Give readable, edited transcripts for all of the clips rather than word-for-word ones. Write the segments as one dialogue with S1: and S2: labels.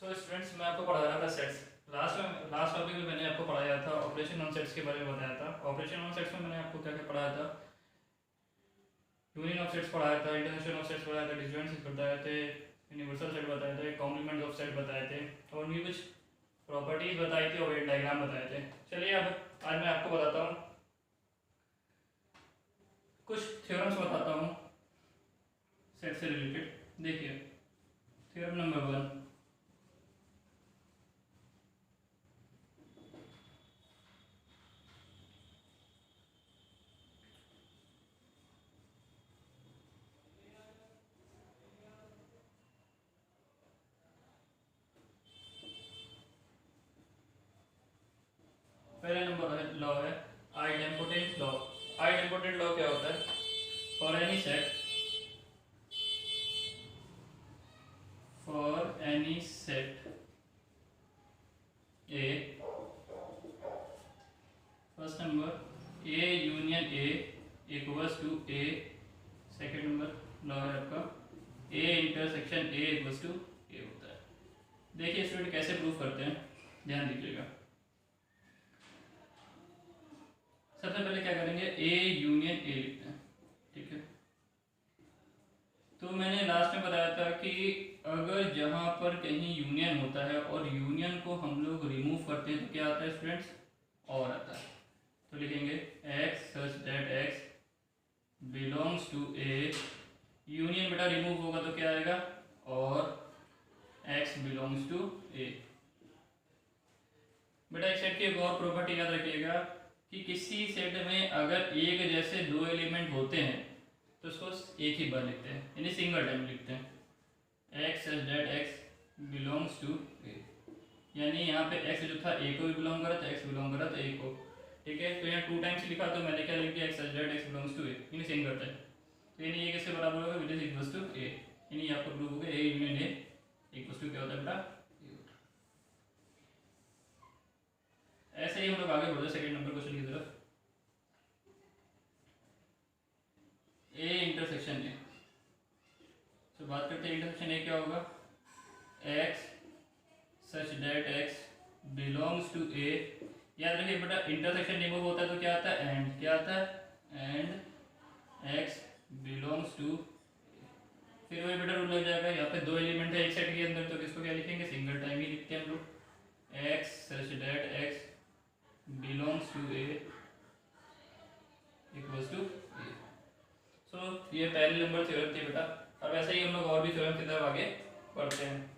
S1: So students, मैं आपको पढ़ा रहा था सेट्स। लास्ट टॉपिक में मैंने आपको पढ़ाया था ऑपरेशन ऑन सेट्स के बारे में बताया था। ऑपरेशन ऑन सेट्स में मैंने आपको क्या क्या पढ़ाया था, यूनियन ऑफ सेट्स पढ़ाया था, इंटरसेक्शन ऑफ सेट्स पढ़ाया था, डिसजॉइंट सेट बताए थे, यूनिवर्सल सेट बताए थे, कॉम्प्लीमेंट ऑफ सेट बताए थे और भी कुछ प्रॉपर्टीज बताई थी और वेट डायग्राम बताए थे। चलिए अब आज मैं आपको बताता हूँ, कुछ थ्योरम्स बताता हूँ सेट से रिलेटेड। देखिए, थ्योरम नंबर 1, पहला नंबर लॉ है आइडेम्पोटेंट लॉ। आइडेम्पोटेंट लॉ क्या होता है? For any set, A, first number A union A equals to A, second number law है आपका A intersection A equals to A होता है। देखिए स्टूडेंट कैसे प्रूफ करते हैं, ध्यान दीजिएगा। सबसे पहले क्या करेंगे, ए यूनियन ए लिखते हैं, ठीक है। तो मैंने लास्ट में बताया था कि अगर जहाँ पर कहीं यूनियन होता है और यूनियन को हम लोग रिमूव करते हैं तो क्या आता है स्टूडेंट्स, और आता है। तो लिखेंगे x such that x belongs to A, union बेटा रिमूव होगा तो क्या आएगा, और x बिलोंग्स टू ए। बेटा एक सेट की एक और प्रॉपर्टी याद रखिएगा कि किसी सेट में अगर एक जैसे दो एलिमेंट होते हैं तो उसको एक ही बार लिखते हैं, यानी सिंगल टाइम लिखते हैं। x such that x belongs to A, यानी यहाँ पे x जो था a को भी बिलोंग करा था, x बिलोंग करा था a को, ठीक है। तो यहाँ 2 टाइम्स लिखा तो मैंने क्या लिख दिया, x such that x belongs to A, यानी सिंगल टाइम। तो यानी ये किसके बराबर होगा, which is equals to a, यानी आपको प्रूव हो गया a union a equals to क्या होता है बेटा, ऐसे ही हम लोग आगे बढ़ते हैं सेकंड नंबर क्वेश्चन की तरफ। ए इंटरसेक्शन ए, तो बात करते हैं इंटरसेक्शन ए क्या होगा, x such that x belongs to A. याद रखिए बेटा इंटरसेक्शन रिमूव होता है तो क्या आता है, एंड, क्या आता है, एंड x बिलोंग्स टू। फिर वही बेटा रूल लग जाएगा, यहाँ पे दो एलिमेंट है एक सेट के अंदर तो किसको क्या लिखेंगे, सिंगल टाइम ही लिखते हैं हम लोग। x such that x belongs to A equals to A. So ये पहले नंबर थ्योरम थी बेटा। अब ऐसे ही हम लोग और भी थ्योरम की तरफ आगे बढ़ते हैं।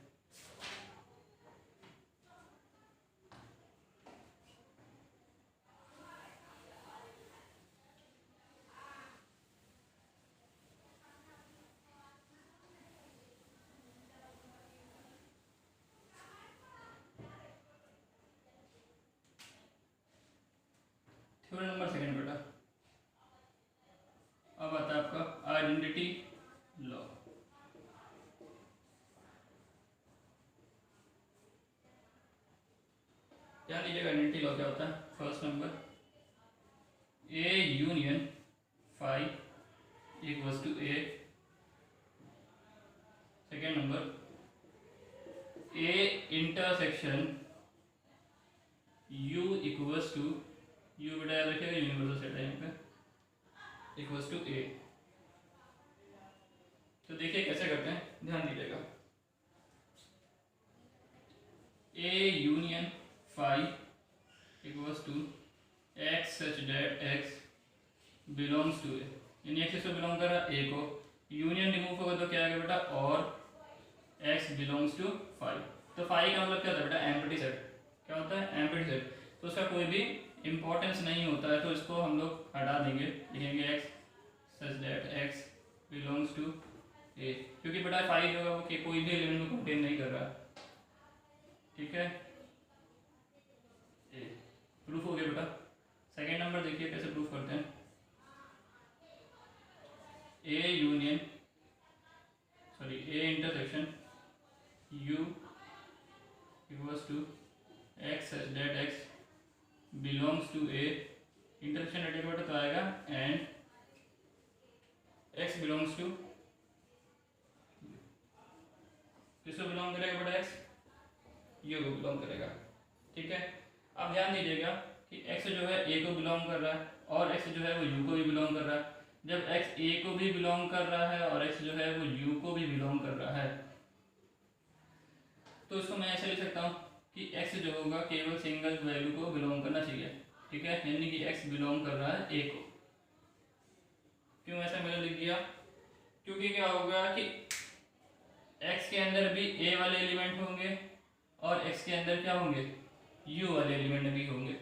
S1: थ्योरम नंबर सेकंड बेटा, अब आता है आपका आइडेंटिटी लॉ। ध्यान दीजिएगा आइडेंटिटी लॉ क्या होता है। First number A union five equals to A, second number A intersection U equals to, U बेटा याद रखिएगा यूनिवर्सल सेट है यहाँ पे, इक्वल्स टू ए। तो देखिए कैसे करते हैं, ध्यान दीजिएगा। A union five equals to X such that X belongs to A, यानी एक्स किसको बिलोंग कर रहा है, ए को। यूनियन रिमूव होगा तो क्या आएगा बेटा, और एक्स बिलोंग्स टू फाइव। तो फाइव का मतलब क्या होता है बेटा, एम्प्टी सेट। क्या होता है, एम्प्टी सेट। तो उसका कोई भी इंपॉर्टेंस नहीं होता है, तो इसको हम लोग हटा देंगे, लिखेंगे X such that X belongs to A, क्योंकि बेटा फाइव जो है वो कोई भी एलिमेंट को कंटेन नहीं कर रहा, ठीक है। ए प्रूफ हो गया बेटा। सेकेंड नंबर देखिए कैसे प्रूफ करते हैं। A union A intersection U equals to X such that X belongs to A, intersection हटेगा बेटा तो आएगा एंड एक्स बिलोंग्स टू, किसको बिलोंग करेगा बेटा, एक्स यू को बिलोंग करेगा। ठीक है, अब ध्यान दीजिएगा कि x जो है a को बिलोंग कर रहा है और x जो है वो u को भी बिलोंग कर रहा है। जब x a को भी बिलोंग कर रहा है और x जो है वो u को भी बिलोंग कर रहा है, तो इसको मैं ऐसे लिख सकता हूँ कि x जो होगा केवल सिंगल वैल्यू को बिलोंग करना चाहिए। ठीक है, यानी कि x बिलोंग कर रहा है a को। क्यों ऐसा मैंने लिख दिया? क्योंकि क्या होगा कि x के अंदर भी a वाले एलिमेंट होंगे और x के अंदर क्या होंगे, u वाले एलिमेंट भी होंगे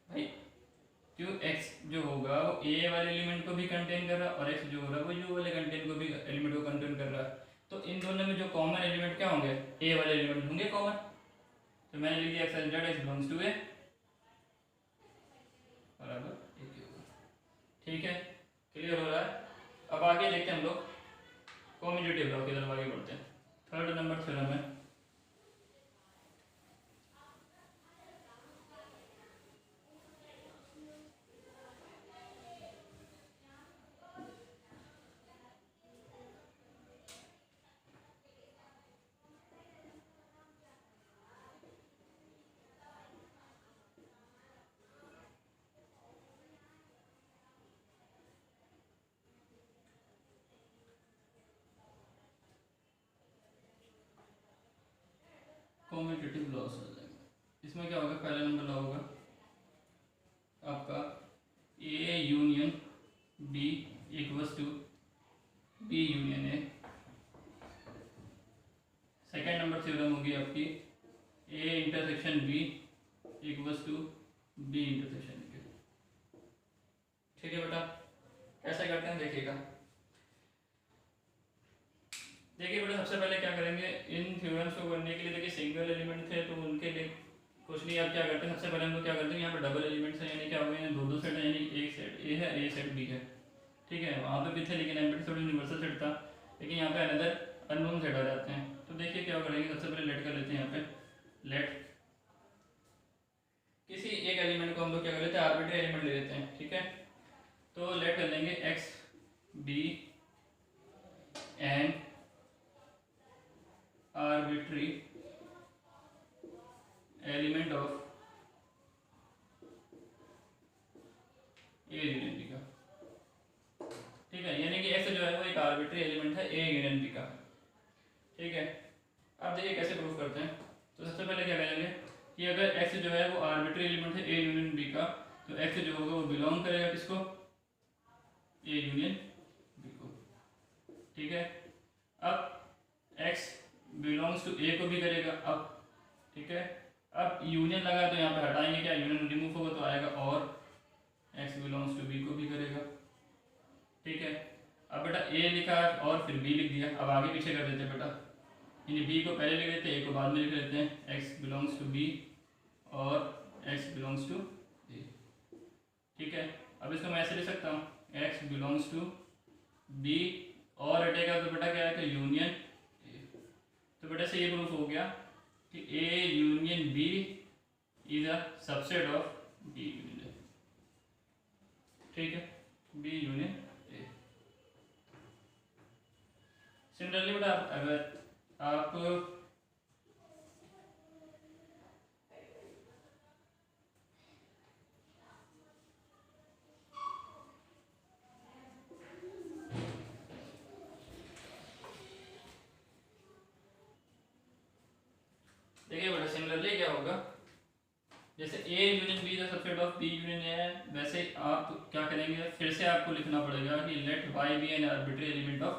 S1: भाई। क्यों, x जो होगा वो a वाले एलिमेंट को भी कंटेन कर रहा है और x जो हो रहा है वो u वाले कंटेंट को भी एलिमेंट को कंटेन कर रहा है। तो इन दोनों में जो कॉमन एलिमेंट क्या होंगे, a वाले एलिमेंट होंगे कॉमन। तो मैंने लिख दिया x such that x belongs to a बराबर a की होगा। ठीक है, क्लियर हो रहा है? अब आगे देखते हैं हम लोग कम्यूटेटिव लॉ की तरफ आगे बढ़ते हैं। थर्ड नंबर थ्योरम है कम्यूटेटिव लॉस हो जाएगा। इसमें क्या होगा, पहला नंबर लॉ होगा आपका A union B equals to B union A. Second number theorem होगी आपकी A intersection B equals to B intersection A. ठीक है बेटा, कैसे करते हैं देखिएगा। देखिए बेटा, सबसे पहले क्या करेंगे, इन थ्योरम्स को करने के लिए देखिए सिंगल एलिमेंट थे तो उनके लिए कुछ नहीं, आप क्या करते हैं, सबसे पहले हम लोग क्या करते हैं, यहाँ पर डबल एलिमेंट्स हैं, यानी क्या हो गए, दो सेट है, यानी एक सेट ए है, ए सेट बी है। ठीक है, वहाँ पे भी थे लेकिन एम्प्टी सेट यूनिवर्सल सेट था, लेकिन यहाँ पे अनदर अननोन सेट आ जाते हैं। तो देखिए क्या करेंगे, सबसे पहले लेट कर लेते हैं, यहाँ पे लेट किसी एक एलिमेंट को हम लोग क्या कर लेते हैं, आर्बिट्री एलिमेंट ले लेते हैं। ठीक है, तो लेट कर लेंगे X B and arbitrary element of A union B का। ठीक है, यानी कि एक्स जो है वो एक आर्बिट्री एलिमेंट है ए यूनियन बी का। ठीक है, अब देखिए कैसे प्रूफ करते हैं। तो सबसे पहले क्या करेंगे कि अगर एक्स जो है वो आर्बिट्री एलिमेंट है ए यूनियन बी का, तो एक्स जो होगा वो बिलोंग करेगा किसको, ए यूनियन बी को। ठीक है, अब एक्स बिलोंग्स टू ए को भी करेगा अब। ठीक है, अब यूनियन लगा तो यहाँ पे हटाएंगे, क्या यूनियन रिमूव होगा तो आएगा और एक्स बिलोंग्स टू बी को भी करेगा। ठीक है, अब बेटा ए लिखा और फिर बी लिख दिया, अब आगे पीछे कर देते हैं बेटा, यानी बी को पहले लिख देते हैं, ए को बाद में लिख लेते हैं, एक्स बिलोंग्स टू बी और एक्स बिलोंग्स टू ए। ठीक है, अब इसको मैं ऐसे लिख सकता हूँ, एक्स बिलोंग्स टू बी और हटेगा तो बेटा क्या है, तो यूनियन ए। तो बेटा से ये प्रूफ हो गया कि A union B is a subset of B union A. ठीक है, बी यूनियन ए। सिमिलरली बेटा अगर आप देखिए बेटा, सिमिलरली क्या होगा, जैसे A union B the subset of B union A है, वैसे आप क्या करेंगे, फिर से आपको लिखना पड़ेगा कि let Y be an arbitrary element of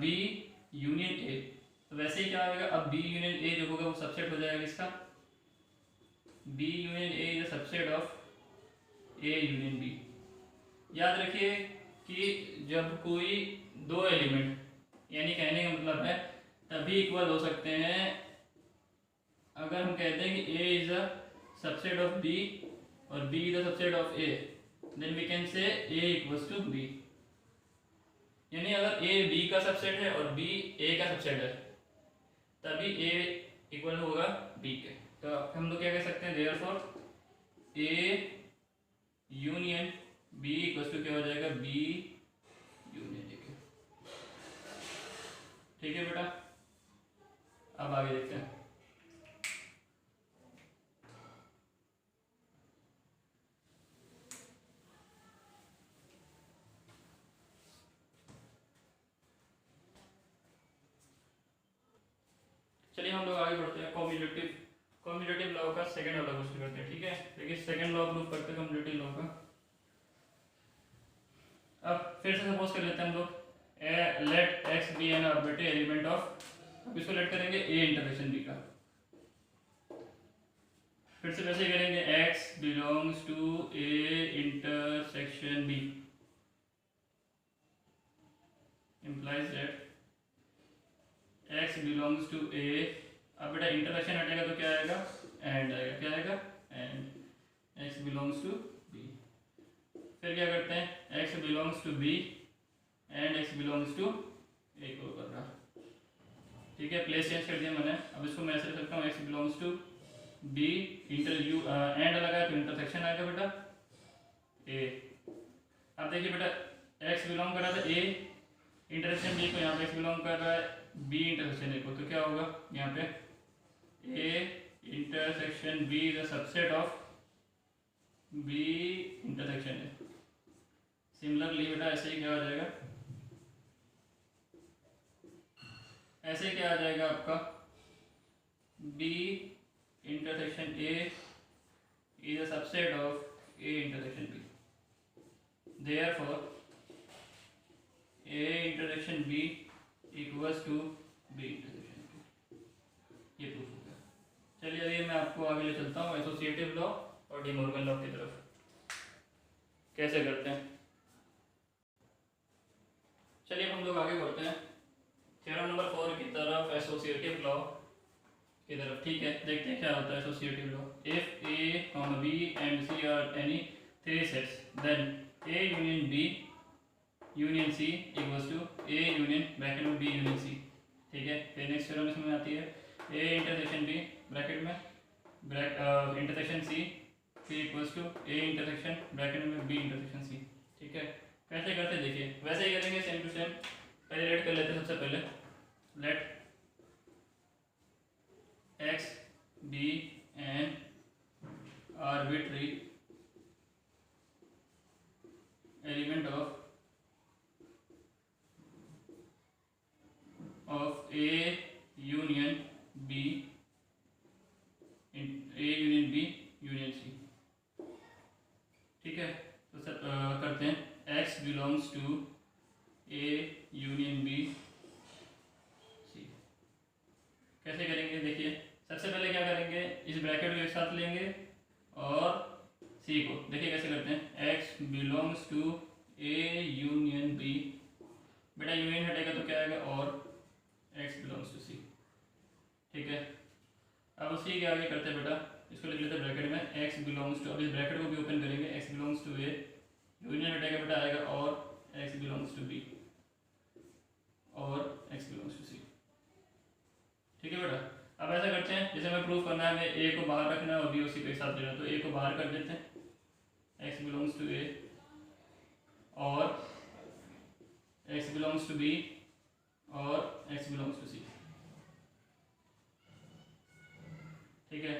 S1: B union A. तो वैसे ही क्या होगा, अब बी यूनियन ए जो होगा वो सबसेट हो जाएगा इसका, B union A is the subset of A union B. याद रखिए कि जब कोई दो एलिमेंट, यानी कहने का मतलब है तभी इक्वल हो सकते हैं अगर हम कहते हैं कि a is a subset of b और b is a subset of a, then we can say a equals to b। यानी अगर a b का सबसेट है और b a का सबसेट है तभी a इक्वल होगा b के। तो हम लोग क्या कह सकते हैं, therefore a union b equals to क्या हो जाएगा, b यूनियन a के। ठीक है बेटा, अब आगे देखते हैं। चलिए हम लोग आगे बढ़ते हैं। कम्यूटेटिव लॉ का सेकंड वाला क्वेश्चन करते हैं, ठीक है। देखिए सेकंड लॉ प्रूव करते हैं कम्यूटेटिव लॉ का। अब फिर से सपोज कर लेते हैं हम लोग let x be an arbitrary element of, अब इसको लेट करेंगे ए इंटरसेक्शन बी का। फिर से वैसे ही करेंगे x belongs to A intersection b implies that x belongs to a। अब बेटा इंटरसेक्शन हटेगा तो क्या आएगा, एंड आएगा, क्या आएगा, and x belongs to b। फिर क्या करते हैं x belongs to b and x belongs to a को कर रहा, ठीक है। प्लेस चेंज कर दिया मैंने। अब इसको मैं ऐसे लिख सकता हूँ x belongs to B inter U and लगा तो इंटरसेक्शन आएगा बेटा ए। अब देखिए बेटा x बिलोंग कर रहा था ए इंटरसेक्शन बी को, यहाँ पे x बिलोंग कर रहा है बी इंटरसेक्शन ए को, तो क्या होगा यहाँ पे A intersection B is a subset of B intersection A. Similarly बेटा ऐसे ही क्या आ जाएगा, ऐसे क्या आ जाएगा आपका B intersection A is a subset of A intersection B. Therefore, A intersection B equals to B intersection B. ये प्रूफ हो गया। चलिए अभी मैं आपको आगे ले चलता हूँ एसोसिएटिव लॉ और डी मॉर्गन लॉ की तरफ, कैसे करते हैं। चलिए हम लोग आगे बढ़ते हैं थ्योरम नंबर 4 की तरफ, एसोसिएटिव लॉ की तरफ, ठीक है। देखते हैं क्या होता है associative law. If A B and C are any three sets then A union B union C equals to A union bracket में बी यूनियन सी, ठीक है। फिर नेक्स्ट थ्योरम इसमें आती है ए इंटरसेक्शन बी ब्रैकेट में intersection C फिर equals to A intersection bracket में बी इंटरसेक्शन सी, ठीक है। कैसे करते देखिए, वैसे ही करेंगे सेम टू सेम। पहले लेट कर लेते हैं, सबसे पहले late x be an arbitrary element of A union B union C, ठीक है। तो सब करते हैं x belongs to A union B C। कैसे करेंगे देखिए, सबसे पहले क्या करेंगे, इस ब्रैकेट को एक साथ लेंगे और सी को, देखिए कैसे करते हैं x belongs to A union B, बेटा यूनियन हटेगा तो क्या आएगा और x बिलोंग्स टू सी, ठीक है। अब सी के आगे करते हैं बेटा, इसको लिख लेते हैं ब्रैकेट में x बिलोंग्स टू, अब इस ब्रैकेट को भी ओपन करेंगे, x belongs to A union हटेगा बेटा आएगा और x बिलोंग्स टू बी और x बिलोंग्स टू सी, ठीक है बेटा। अब ऐसा करते हैं, जैसे हमें प्रूफ करना है, हमें ए को बाहर रखना है और बी उसी के साथ लेना है, तो ए को बाहर कर देते हैं, x बिलोंग्स टू ए और x बिलोंग्स टू बी और x बिलोंग्स टू सी, ठीक है।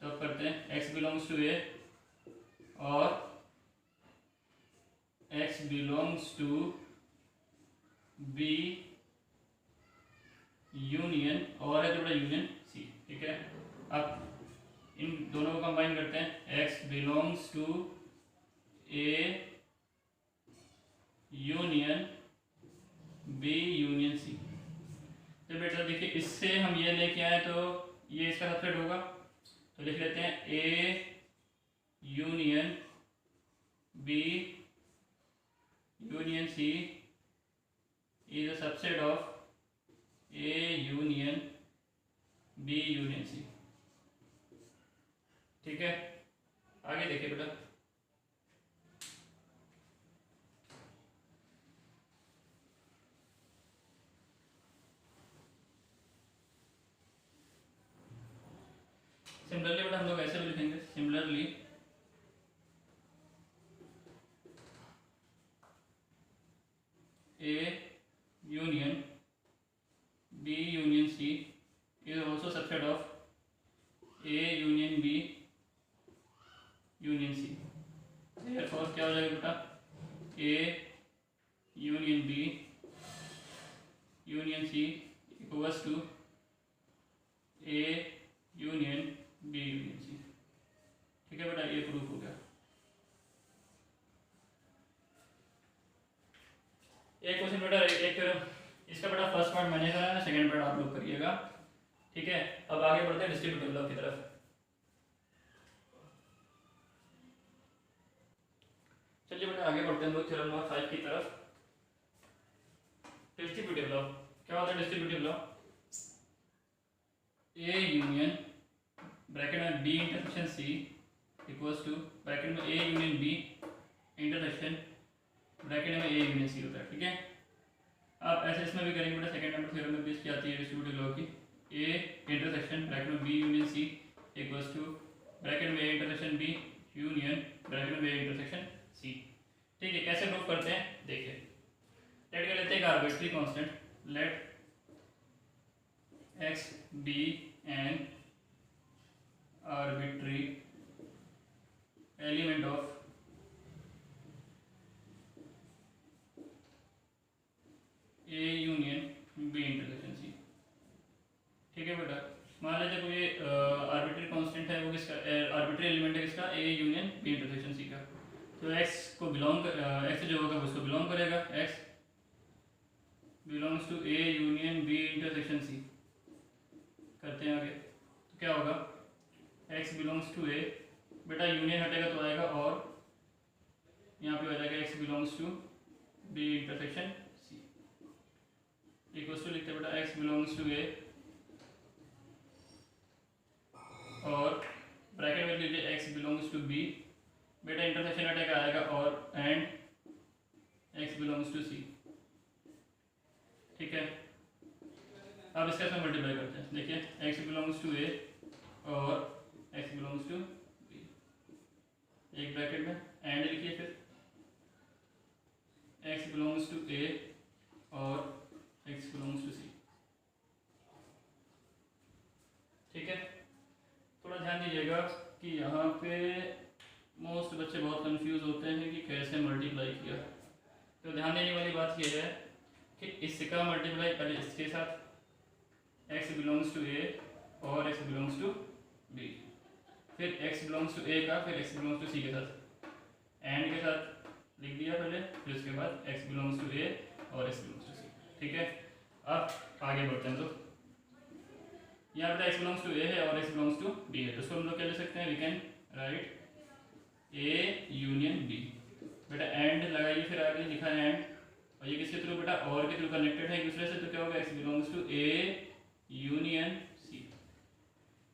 S1: तो अब करते हैं x बिलोंग्स टू ए और x belongs to B union और है थोड़ा यूनियन सी, ठीक है। अब इन दोनों को कंबाइन करते हैं, x belongs to A union B union C. तो बेटा देखिए इससे हम ये लेके आए तो ये इसका सबसेट होगा, तो लिख लेते हैं A union B union C is a subset of A union B union C, ठीक है। आगे देखिए बेटा, सिमिलरली बेटा हम लोग ऐसे भी लिखेंगे, similarly A union B union C is also subset of A union B union C। therefore क्या हो जाएगा बेटा, A union B union C equals to A union B union C. ठीक है बेटा, ये प्रूफ हो गया। एक क्वेश्चन बेटा, एक इसका बेटा फर्स्ट पार्ट मैंने करा है, सेकंड पार्ट आप लोग करिएगा। ठीक है, अब आगे बढ़ते हैं डिस्ट्रीब्यूटिव लॉ की तरफ। चलिए बेटा आगे बढ़ते हैं हम लोग थ्योरम नंबर 5 की तरफ। डिस्ट्रीब्यूटिव लॉ क्या होता है? Distributive law, A union bracket में B intersection C equals to bracket में A union B intersection bracket में ए यूनियन सी होता है। ठीक है, आप ऐसे इसमें भी करेंगे बेटा। सेकंड नंबर थ्योरम में बेस की आती है डिस्ट्रीब्यूटिव लॉ की, ए इंटरसेक्शन ब्रैकेट में B union C equals to bracket में A intersection B union bracket में ए इंटरसेक्शन सी। ठीक है, कैसे प्रूव करते हैं देखिए। लेट कर लेते हैं एक arbitrary constant, let x be an arbitrary element of A union B intersection C। ठीक है बेटा, मान लीजिए कोई आर्बिट्ररी कांस्टेंट है, वो किसका आर्बिट्ररी एलिमेंट है किसका, A union B intersection C का। तो x को बिलोंग x जो होगा उसको बिलोंग करेगा, x belongs to A union B intersection C। करते हैं आगे, तो क्या होगा, x बिलोंग्स टू ए, बेटा यूनियन हटेगा तो आएगा और यहाँ पे हो जाएगा x belongs to b intersection c equals to लिखते हैं बेटा x बिलोंग्स टू ए और ब्रैकेट में लीजिए x बिलोंग्स टू b, बेटा इंटरसेक्शन हटेगा आएगा और and x belongs to c। ठीक है, अब इसका इसमें मल्टीप्लाई करते हैं। देखिए x बिलोंग्स टू ए और x बिलोंग्स टू b, एक ब्रैकेट में एंड लिखिए, फिर x बिलोंग्स टू ए और x बिलोंग्स टू c। ठीक है, थोड़ा ध्यान दीजिएगा कि यहाँ पे मोस्ट बच्चे बहुत कंफ्यूज होते हैं कि कैसे मल्टीप्लाई किया। तो ध्यान देने वाली बात यह है कि इसका मल्टीप्लाई पहले इसके साथ x बिलोंग्स टू ए और x बिलोंग्स टू b, फिर x बिलोंग्स टू ए का फिर x बिलोंग्स टू c के साथ एंड के साथ लिख दिया पहले, फिर उसके बाद x बिलोंग्स टू ए और x बिलोंग्स टू c। ठीक है, अब आगे बढ़ते हैं। तो यहाँ पे x बिलोंग्स टू ए है और x बिलोंग्स टू b है, तो उसको हम लोग क्या ले सकते हैं, we can write a union b। बेटा एंड लगाइए, फिर आगे लिखा है एंड, और ये किसके थ्रू बेटा, और के थ्रू कनेक्टेड है एक दूसरे से, तो क्या होगा x belongs to a union C.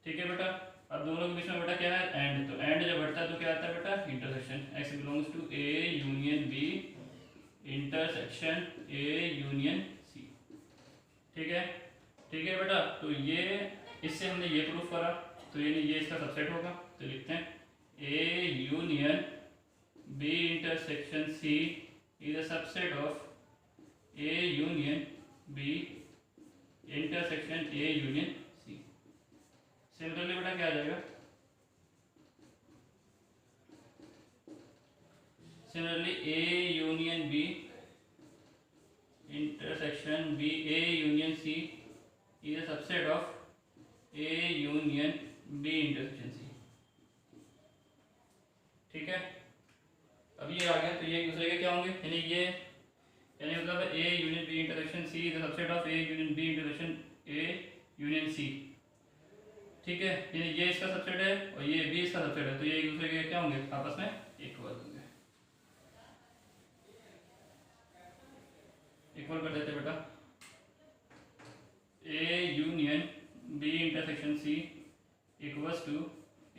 S1: ठीक है बेटा, अब दोनों के बीच में बेटा क्या है एंड, तो एंड जब बढ़ता है तो क्या आता है बेटा intersection, x belongs to a union b intersection a union c। ठीक है, ठीक है बेटा, तो ये इससे हमने ये प्रूफ करा, तो ये इसका सबसेट होगा, तो लिखते हैं a union b intersection c is a subset of a union b intersection a union c। Similarly बेटा क्या आ जाएगा, similarly a union b intersection b a union c is a subset of a union b intersection c। ठीक है, अब ये आ गया, तो ये एक दूसरे के क्या होंगे, यानी मतलब a union b intersection c is the subset of a union b intersection a union c। ठीक है, यानी ये इसका सबसेट है और ये b इसका सबसेट है, तो ये एक दूसरे के क्या होंगे, आपस में इक्वल होंगे। इक्वल कर देते बेटा, a union b intersection c equals to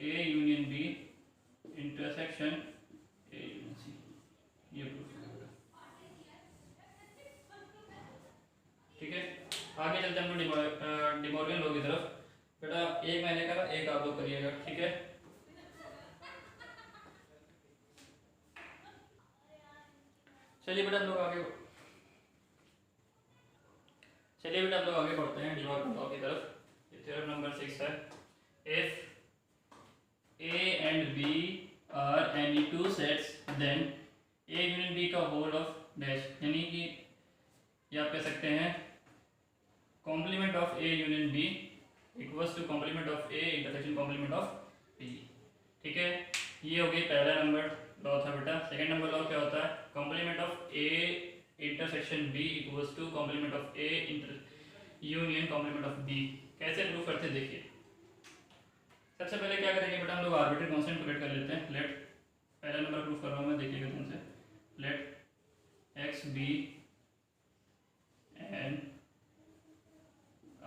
S1: a union b intersection a union c। ये प्रूफ है बेटा। ठीक है, आगे चलते हैं हम लोग डिमॉर्गन लॉ की तरफ। बेटा एक मैंने करा, एक आप लोग करिएगा। ठीक है, चलिए बेटा हम लोग आगे बढ़ते हैं डिमॉर्गन लॉ की तरफ। ये थ्योरम नंबर 6 है, इफ a and b are any two sets then a union b का होल ऑफ डैश, यानी कि ये आप कह सकते हैं complement of a union b equals to complement of A intersection complement of B. ठीक है, ये हो गई पहला नंबर लॉ था बेटा। सेकंड नंबर लॉ क्या होता है, complement of A intersection B equals to complement of A union complement of B. कैसे प्रूव करते हैं देखिए। सबसे पहले क्या करेंगे बेटा, हम लोग आर्बिट्रेरी कांस्टेंट को लेट कर लेते हैं। लेट, पहला नंबर प्रूफ कर रहा हूँ मैं, देखिएगा ध्यान से। Let x be an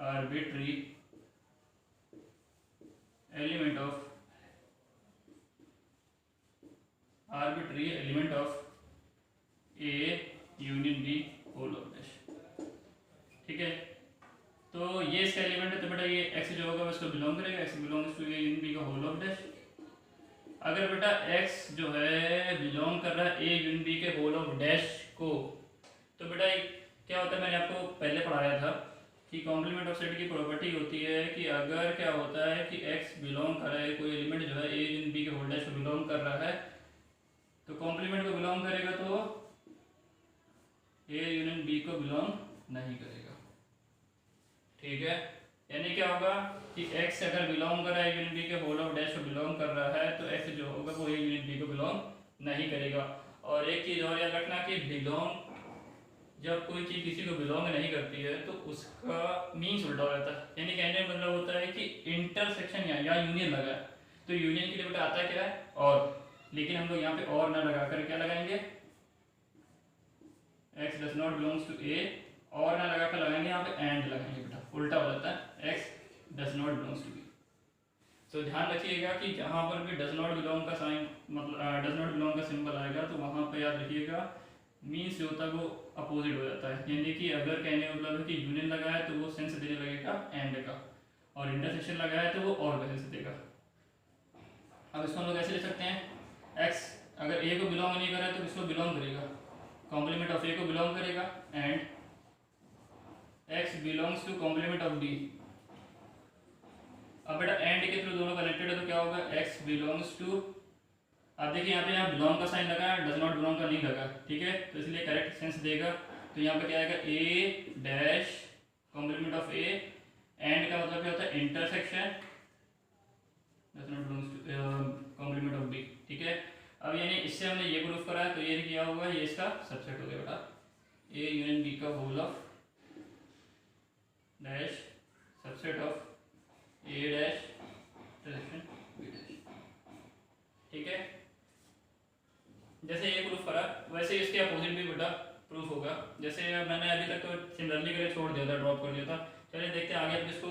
S1: arbitrary element of A union B whole of dash. ठीक है, तो ये इसका एलिमेंट है, तो बेटा ये एक्स जो होगा उसको बिलोंग करेगा, x belongs to A union B का होल ऑफ डैश। अगर बेटा एक्स जो है बिलोंग कर रहा है ए यूनियन बी के होल ऑफ डैश को, तो बेटा क्या होता है, मैंने आपको पहले पढ़ाया था कि कॉम्प्लीमेंट ऑफ सेट की प्रॉपर्टी होती है कि अगर क्या होता है कि एक्स बिलोंग कर रहा है, कोई एलिमेंट जो है ए यूनियन बी के होल डैश को बिलोंग कर रहा है, तो कॉम्प्लीमेंट को बिलोंग करेगा तो ए यूनियन बी को बिलोंग नहीं करेगा। ठीक है, यानी क्या होगा कि x अगर बिलोंग कर रहा है यूनियन बी के होल ऑफ डैश को बिलोंग कर रहा है, तो x जो होगा वो यूनियन बी को बिलोंग नहीं करेगा। और एक चीज़ और याद रखना कि बिलोंग, जब कोई चीज़ किसी को बिलोंग नहीं करती है तो उसका मीन्स उल्टा हो जाता है। यानी कहने का मतलब होता है कि इंटरसेक्शन या यूनियन लगा है, तो यूनियन के लिए बेटा आता है क्या है और, लेकिन हम लोग यहाँ पे और ना लगा कर क्या लगाएंगे, x does not belongs to A, और ना लगा कर लगाएंगे यहाँ पे एंड लगाएंगे बेटा, उल्टा हो जाता है x does not belongs to B. तो ध्यान रखिएगा कि जहाँ पर भी डज नॉट बिलोंग का साइन मतलब डज नॉट बिलोंग का सिंबल आएगा तो वहाँ पे याद रखिएगा मीन्स जो होता है वो अपोजिट हो जाता है। यानी कि अगर कहने का मतलब है कि यूनियन लगा है तो वो सेंस देने लगेगा एंड का, और इंटरसेक्शन लगा है तो वो और का सेंस देगा। अब इसको हम लोग ऐसे ले सकते हैं, x अगर a को बिलोंग नहीं कर रहा है तो किसको बिलोंग करेगा, कॉम्प्लीमेंट ऑफ a को बिलोंग करेगा, and x belongs to complement of b। अब बेटा एंड के थ्रू दोनों कनेक्टेड है तो क्या होगा, x बिलोंग्स टू, अब देखिए यहाँ पे यहाँ बिलोंग का साइन लगा है, डज नॉट बिलोंग का नहीं लगा। ठीक है, तो इसलिए करेक्ट सेंस देगा। तो यहाँ पे क्या आएगा, a dash complement of a, and का मतलब क्या होता है intersection does not belongs to complement of b। ठीक है, अब यानी इससे हमने ये प्रूफ करा है, तो ये किया होगा, ये इसका सबसेट हो गया बेटा, a यूनियन b का whole of dash subset of a dash intersection b dash. ठीक है, जैसे ये प्रूफ करा वैसे इसके अपोजिट भी बेटा प्रूफ होगा। जैसे मैंने अभी तक तो सिमिलरली करके छोड़ दिया था, ड्रॉप कर दिया था। चलिए देखते हैं आगे अब इसको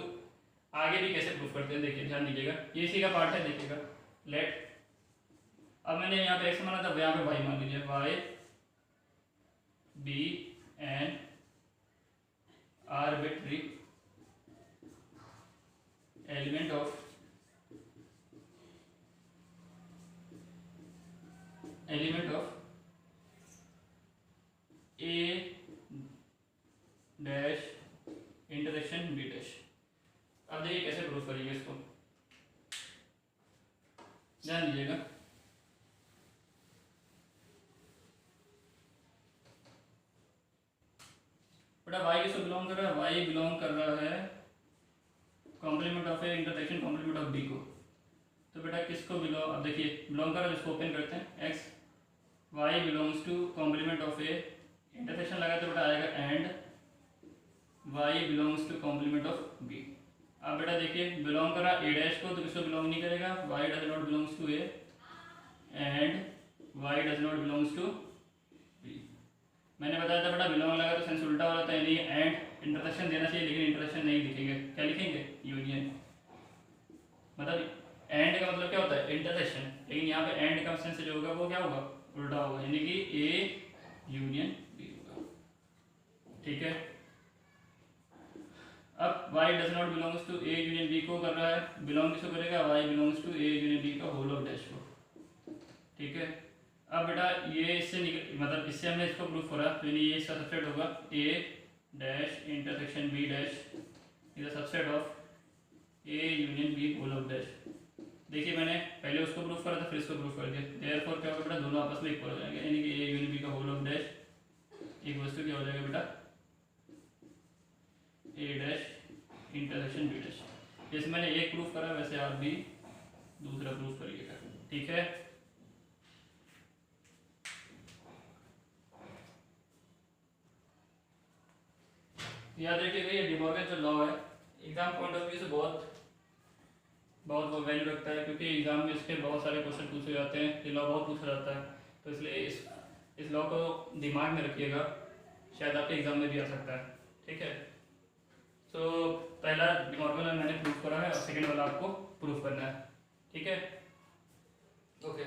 S1: आगे भी कैसे प्रूफ करते हैं। देखिए ध्यान दीजिएगा, ये इसी का पार्ट है, देखिएगा। लेट, अब मैंने यहाँ पे x माना था, यहाँ पे y मान लीजिए, y b an arbitrary element of a dash intersection b dash. अब देखिए कैसे प्रूफ करेंगे इसको, ध्यान दीजिएगा। बेटा y किसको बिलोंग कर रहा है, y बिलोंग कर रहा है complement of A intersection complement of b को। तो बेटा किसको बिलोंग, अब देखिए बिलोंग कर रहा है, इसको ओपन करते हैं, x y belongs to complement of A, intersection लगा तो बेटा आएगा and y belongs to complement of b। अब बेटा देखिए बिलोंग करा a डैश को, तो किसको बिलोंग नहीं करेगा, y does not belongs to a and y does not belongs to b। मैंने बताया था बेटा बिलोंग लगा तो सेंस उल्टा हो जाता है, यानी एंड इंटरसेक्शन देना चाहिए, लेकिन इंटरसेक्शन नहीं लिखेंगे, क्या लिखेंगे, यूनियन। मतलब एंड का मतलब क्या होता है, इंटरसेक्शन, लेकिन यहाँ पे एंड का सेंस जो होगा वो क्या होगा, उल्टा होगा, यानी कि a यूनियन b होगा। ठीक है, अब y does not belongs to a union b को कर रहा है, बिलोंग किसको करेगा, y belongs to a union b का होल ऑफ डैश को। ठीक है, अब बेटा ये इससे मतलब इससे हमने इसको प्रूफ करा, तो ये इसका सबसेट होगा a dash intersection b dash is the subset of a union b whole of dash. देखिए मैंने पहले उसको प्रूफ करा था, फिर इसको प्रूफ कर दिया, देयरफॉर क्या होगा बेटा, दोनों आपस में इक्वल हो जाएंगे, यानी कि a यूनियन b का होल ऑफ डैश एक वस्तु क्या हो जाएगा बेटा, a dash intersection b dash. जैसे मैंने एक प्रूफ करा वैसे आप भी दूसरा प्रूफ करिएगा, ठीक है। याद रखिएगा ये डी मॉर्गन जो लॉ है एग्जाम पॉइंट ऑफ व्यू से बहुत वो वैल्यू रखता है, क्योंकि एग्जाम में इसके बहुत सारे क्वेश्चन पूछे जाते हैं, ये लॉ बहुत पूछा जाता है, तो इसलिए इस लॉ को दिमाग में रखिएगा, शायद आपके एग्जाम में भी आ सकता है, ठीक है। तो पहला डी मॉर्गन मैंने प्रूफ करा है और सेकंड वाला आपको प्रूफ करना है, ठीक है। ओके।